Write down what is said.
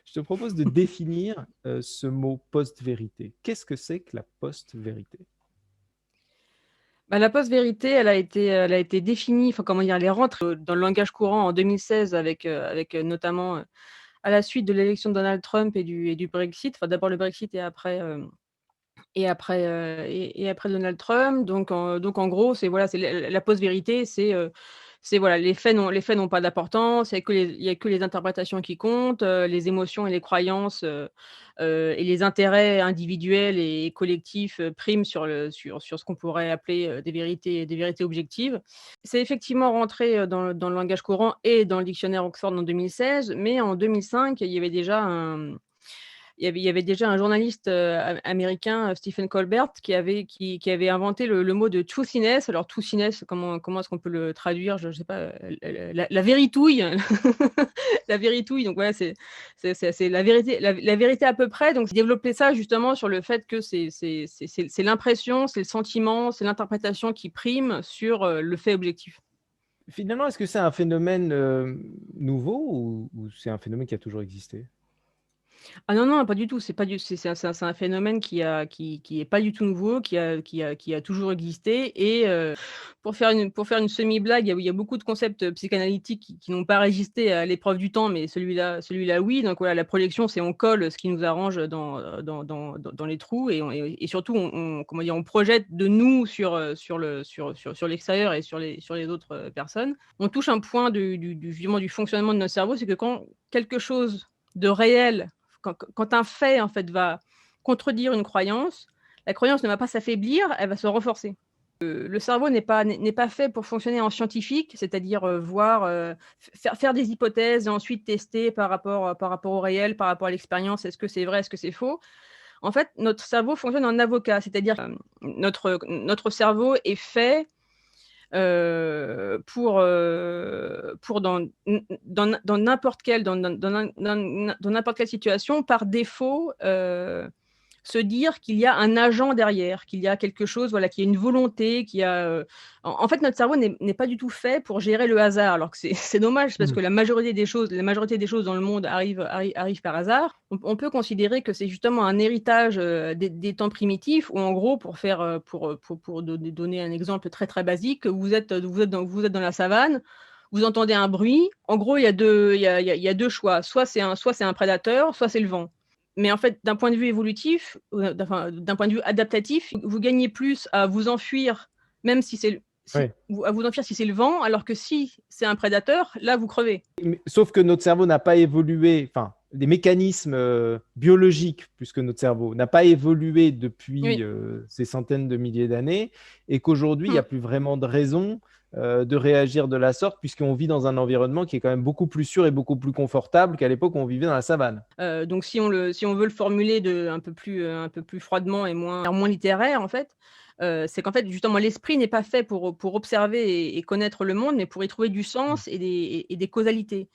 Je te propose de définir ce mot post-vérité. Qu'est-ce que c'est que la post-vérité? Bah, la post-vérité, elle a été définie, enfin, comment dire? Elle est rentrée, dans le langage courant en 2016 avec, notamment, à la suite de l'élection de Donald Trump et du Brexit. Enfin, d'abord le Brexit et après Donald Trump. Donc en gros, c'est voilà, c'est la post-vérité, c'est voilà, les faits n'ont pas d'importance, il y a que les interprétations qui comptent, les émotions et les croyances, et les intérêts individuels et collectifs, priment sur ce qu'on pourrait appeler, des vérités objectives. C'est effectivement rentré, dans le langage courant et dans le dictionnaire Oxford en 2016, mais en 2005, il y avait déjà un journaliste, américain, Stephen Colbert, qui avait inventé le mot de truthiness. Alors truthiness, comment est-ce qu'on peut le traduire? Je sais pas, la véritouille, la véritouille, donc voilà, c'est la vérité à peu près. Donc développer ça justement sur le fait que c'est l'impression, c'est le sentiment, c'est l'interprétation qui prime sur, le fait objectif. Finalement, est-ce que c'est un phénomène nouveau ou c'est un phénomène qui a toujours existé? Ah non, non, pas du tout, c'est pas du c'est un phénomène qui est pas du tout nouveau, qui a toujours existé. Et pour faire une semi-blague, il y a beaucoup de concepts, psychanalytiques qui n'ont pas résisté à l'épreuve du temps, mais celui-là oui. Donc voilà, la projection, c'est on colle ce qui nous arrange dans les trous, et surtout on comment dire? On projette de nous sur l'extérieur et sur les autres, personnes. On touche un point justement du fonctionnement de notre cerveau, c'est que quand quelque chose de réel, quand un fait, en fait, va contredire une croyance, la croyance ne va pas s'affaiblir, elle va se renforcer. Le cerveau n'est pas fait pour fonctionner en scientifique, c'est-à-dire, voir, faire des hypothèses et ensuite tester par rapport au réel, par rapport à l'expérience. Est-ce que c'est vrai? Est-ce que c'est faux? En fait, notre cerveau fonctionne en avocat, c'est-à-dire, notre cerveau est fait, pour dans n'importe quelle situation, par défaut, se dire qu'il y a un agent derrière, qu'il y a quelque chose, voilà, qu'il y a une volonté, qu'il y a, en fait, notre cerveau n'est pas du tout fait pour gérer le hasard, alors que c'est c'est dommage parce Mmh. que la majorité des choses dans le monde arrivent par hasard. On peut considérer que c'est justement un héritage, des temps primitifs où en gros pour donner un exemple très, très basique, vous êtes dans la savane, vous entendez un bruit. En gros, il y a deux choix, soit c'est un prédateur, soit c'est le vent. Mais en fait, d'un point de vue évolutif, d'un point de vue adaptatif, vous gagnez plus à vous enfuir, même si c'est le si Ouais. vous à vous enfuir si c'est le vent, alors que si c'est un prédateur, là, vous crevez. Mais sauf que notre cerveau n'a pas évolué, enfin, les mécanismes biologiques, plus que notre cerveau, n'a pas évolué depuis Oui. ces centaines de milliers d'années, et qu'aujourd'hui, il n'y Mmh. a plus vraiment de raison de réagir de la sorte, puisqu'on vit dans un environnement qui est quand même beaucoup plus sûr et beaucoup plus confortable qu'à l'époque où on vivait dans la savane. Donc si on veut le formuler un peu plus froidement et moins littéraire, en fait, c'est qu'en fait, justement, l'esprit n'est pas fait pour observer et connaître le monde, mais pour y trouver du Mm. sens et des causalités.